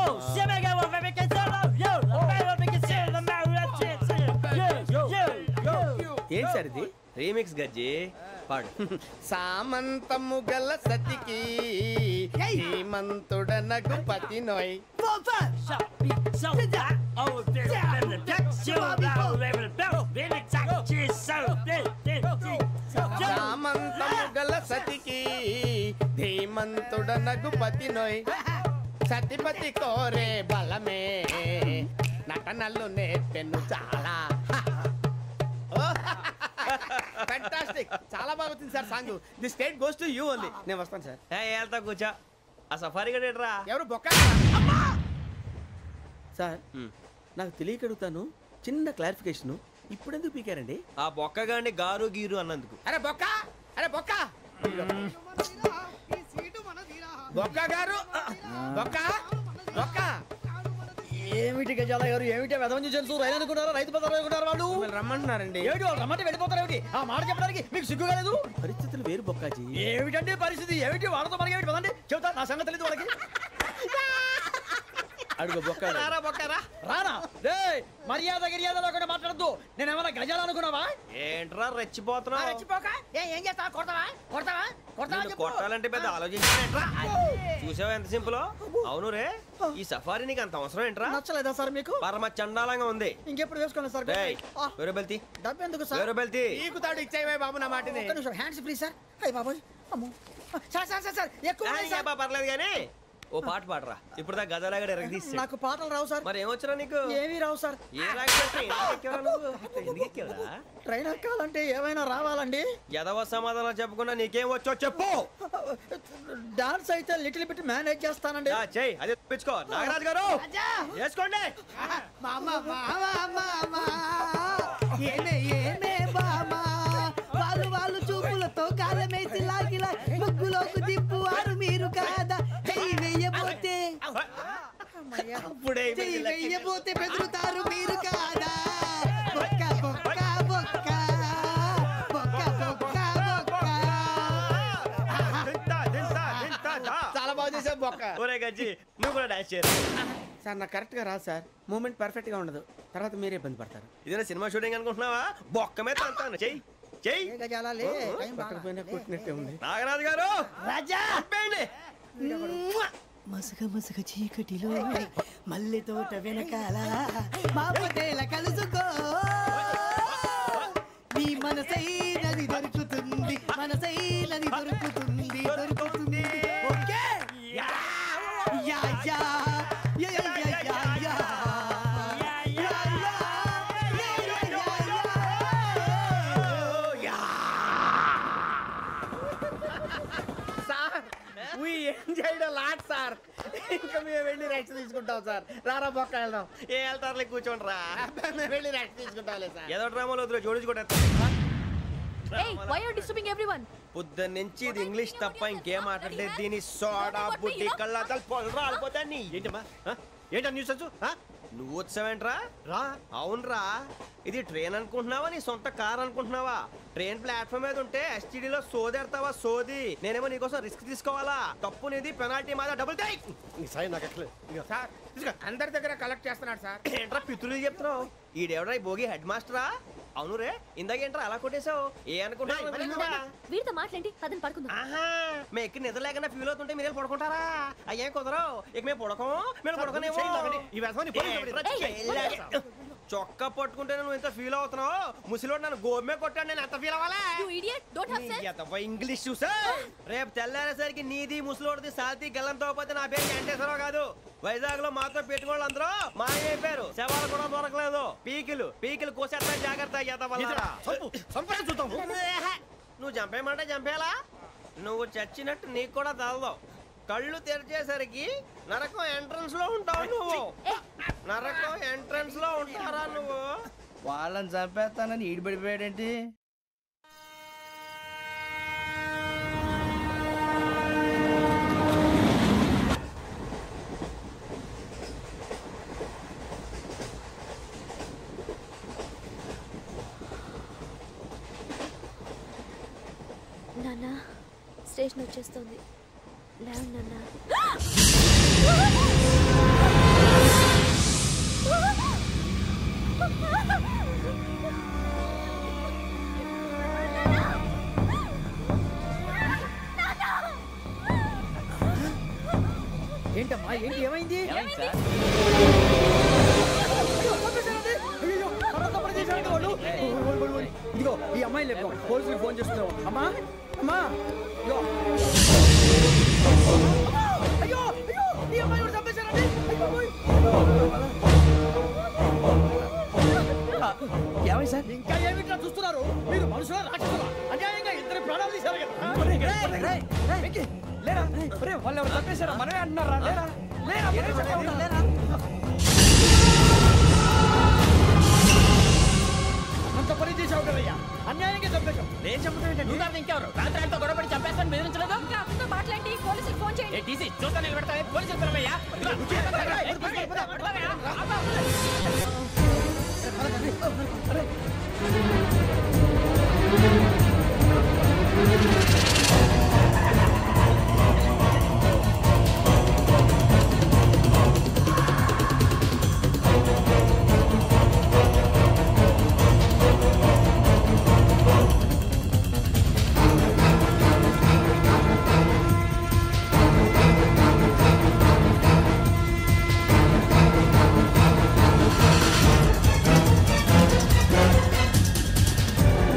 ఏంటి సార్ ఇది? రీమిక్స్ గజ్జి పాడు. సామంతము గల సతికి హేమంతుడనగు పతి నోయ్. సామంతము గల సతికి ధీమంతుడనగు పతి నోయ్. సతిపతి కోరే బలమే నటనలు నేర్పెను చాలా. ఫ్యాంటాస్టిక్, చాలా బాగా వచ్చింది sir song. The state goes to you only. నేను వస్తాను సార్. వెళ్తా కూర్చో. ఆ సఫారీ గడేట్రా ఎవరు బొక్క సార్? నాకు తెలియక అడుగుతాను, చిన్న క్లారిఫికేషన్. ఇప్పుడు ఎందుకు పీకారండి? ఆ బొక్కగాండి గారు గీరు అన్నందుకు. అరే బొక్క, అరే బొక్క, బొక్క గారు, బొక్క బొక్క. ఏమిటి గజాల గారు, ఏమిటి వెదవం చూసాను రైలు అనుకున్నారా, రైతు బజార్ అనుకున్నారు వాళ్ళు? రమ్మంటున్నారండి. ఏమిటి వాళ్ళు రమ్మంటే వెళ్ళిపోతారు ఏమిటి? ఆ మాట చెప్పడానికి మీకు సిగ్గు కాలేదు? పరిస్థితులు వేరు బొక్కాజీ. ఏమిటండి పరిస్థితి? ఏమిటి వాళ్ళతో మనకి ఏమిటి పదండి చెబుతా, నా సంగతి తెలియదు వాళ్ళకి. అడుగు బొక్క. రారా బొక్కరా. రానా రే, మర్యాద గిర్యాద లేకుండా మాట్లాడద్దు. నేను ఏమన్నా గజాలు అనుకున్నావా? ఏంట్రా రెచ్చిపోతున్నావు? రెచ్చిపోక ఏం చేస్తావా? కొడతావా కొడతావా కొడతావా? నిన్ను కొట్టాలంటే పెద్ద ఆలోచించానేంట్రా? చూసావా ఎంత సింపుల్? అవును రే, ఈ సఫారీ నీకు అంత అవసరం ఏంట్రా? నచ్చలేదా సార్ మీకు? పరమ చండాలంగా ఉంది. ఇంకెప్పుడు వేసుకోండి సార్. వేరే బెల్తి, డబ్బు ఎందుకు సార్? వేరే బెల్తి. నీకు తాడు ఇచ్చాయి బాబు నా మాటని. Hands free sir. అయ్యి బాబోయ్, అమ్మో సార్ సార్ సార్ సార్ ఎక్కువ ఉన్నాయి సార్. పర్లేదు కానీ ఓ పాట పాడరా. ఇప్పుడు దా గదలాగడ ఎరగదీసి. నాకు పాటలు రావు సార్. మరి ఏమొచ్చరా నీకు? ఏమీ రావు సార్. ఏ రాకెవరా? ట్రైన్ ఎక్కాలంటే ఏమైనా రావాలండి. ఎదవ సమాధానం చెప్పకుండా నీకేం వచ్చో చెప్పు. డాన్స్ అయితే లిటిల్ బిట్ మేనేజ్ చేస్తానండి. చెయ్యి, అదే తెప్పించుకో. నాగరాజు గారు వేసుకోండి. వాళ్ళు చూపులతో కాలమేసి లాగిలా ముగ్గులోకి దిప్పువారు మీరు కాదా? వెయ్యబోతే బెదురుతారు మీరు కాదా? బొక్క బొక్క బొక్క బొక్క బొక్క బొక్క. చాలా బాగా చేసావు బొక్క. ఒరే గజ్జి, నువ్వు కూడా డాన్స్ చేయరు సార్. నాకు కరెక్ట్ గా రాదు సార్. మూమెంట్ పర్ఫెక్ట్ గా ఉండదు, తర్వాత మీరే ఇబ్బంది పడతారు. ఇదేనా సినిమా షూటింగ్ అనుకుంటున్నావా? బొక్క మీద అంటాను. చెయ్యి చెయ్యి. కొట్టినట్టే ఉంది. నాగరాజు గారు రాజా చెప్పండి. మసగ మసగ చీకటిలో మల్లె తోట వెనకాల మా పటేల కలుసుకో. నీ మనసైనది దొరుకుతుంది, మనసైనది దొరుకుతుంది, దొరుకుతుంది. Okay yeah yeah yeah yeah yeah yeah yeah. Sir ఇంకా మేము వెళ్ళి రెస్ట్ తీసుకుంటాం సార్. రారా బొక్క వెళ్దాం. ఏ వెళ్తారులే, కూర్చోండి రా. మేము వెళ్ళి రెస్ట్ తీసుకుంటాంలే సార్. ఏదో డ్రామాలో వద్దు, జోడించుకుంటా. పొద్దున్న నుంచి ఇది ఇంగ్లీష్ తప్ప ఇంకేం మాట్లాడలేదు. దీని సోడా బుడ్డి కళ్ళ పొలరా ఆడిపోతాన్ని. ఏంటమ్మా ఏంటా న్యూస్ వచ్చు? నువ్వు వచ్చావేంట్రా? రా. అవునరా, ఇది ట్రైన్ అనుకుంటున్నావా, నీ సొంత కార్ అనుకుంటున్నావా? ట్రైన్ ప్లాట్ఫామ్ మీద ఉంటే ఎస్టీడీలో సోదేడతావా? సోది. నేనేమో నీకోసం రిస్క్ తీసుకోవాలా? తప్పు నీది, పెనాల్టీ మాదా, డబుల్ టై. సార్ నాకు సార్ అందరి దగ్గర కలెక్ట్ చేస్తున్నాడు సార్. ఏంట్రా పితులు చెప్తున్నావు? ఈడెవడ్రా ఈ భోగి హెడ్ మాస్టరా? అవును రే, ఇందాకేంట్రా అలా కొట్టేశావు? ఏ అనుకుంటున్నా? వీరితో మాట్లాడి అతను పడుకుందాం. ఆహా, మేము ఎక్కి నిద్ర లేకుండా ఫీల్ అవుతుంటే మీరు పడుకుంటారా? అయ్యేం కుదరవు. ఇక మేము పడుకోము, మేము పడుకోనేమో. చొక్కా పట్టుకుంటే నువ్వు ఎంత ఫీల్ అవుతున్నావు? ముసలివాడు నన్ను గోమే కొట్టాడు, నేను ఎంత ఫీల్ అవ్వాలా? ఇంగ్లీష్ చూసా. రేపు తెల్లారేసరికి నీది ముసలివాడిది సాల్తీ గల్లంతో పోతే నా పేరు వెంకటేశ్వరరావు కాదు. వైజాగ్ లో మాతో పెట్టుకోళ్ళు అందరూ మాయైపోయారు. శవాలు కూడా దొరకలేదు. పీకిలు కోసేస్తా, జాగ్రత్త. నువ్వు చంపేయమంటే చంపేలా? నువ్వు చచ్చినట్టు నీకు కూడా తగదు. కళ్ళు తెరిచేసరికి నరకం ఎంట్రన్స్ లో ఉంటావు నువ్వు. నరకం ఎంట్రన్స్ లో ఉంటారా నువ్వు? వాళ్ళని చంపేస్తానని ఈడిపడిపోయాడేంటి? నాన్న స్టేషన్ వచ్చేస్తుంది. లేవు నాన్న. ఏంటమ్మా ఏంటి ఏమైంది? ఇదిగో ఈ అమ్మాయి లేపు పోలీసులకు ఫోన్ చేస్తున్నావు. అమ్మా అమ్మా అయ్యో అయ్యో ఈ అమ్మాయి కూడా చంపేశారండి. ఏమై సార్ ఇంకా ఏమిట్లా చూస్తున్నారు? మీరు మనుషుల రాక్షసులా? అన్యాయంగా ఇద్దరు ప్రాణాలు తీశారు కదా. లేరా వాళ్ళు ఎవరు చంపేశారా? మనమే అంటున్నారా? లేరా లేరా అంత పని చేసావు కదయ్యా, అన్యాయంగా చంపేశావు. నేను చంపడం ఇంకెవరు? రాత్రి గొడవపడి చంపేస్తాను బెదిరించలేదు. ఇంకా అతనితో మాట్లాడి పోలీసులకు ఫోన్ చేయండి. టీసీ చూస్తా నిలబెడతా పోలీసులు పిలవయ్యా. అరే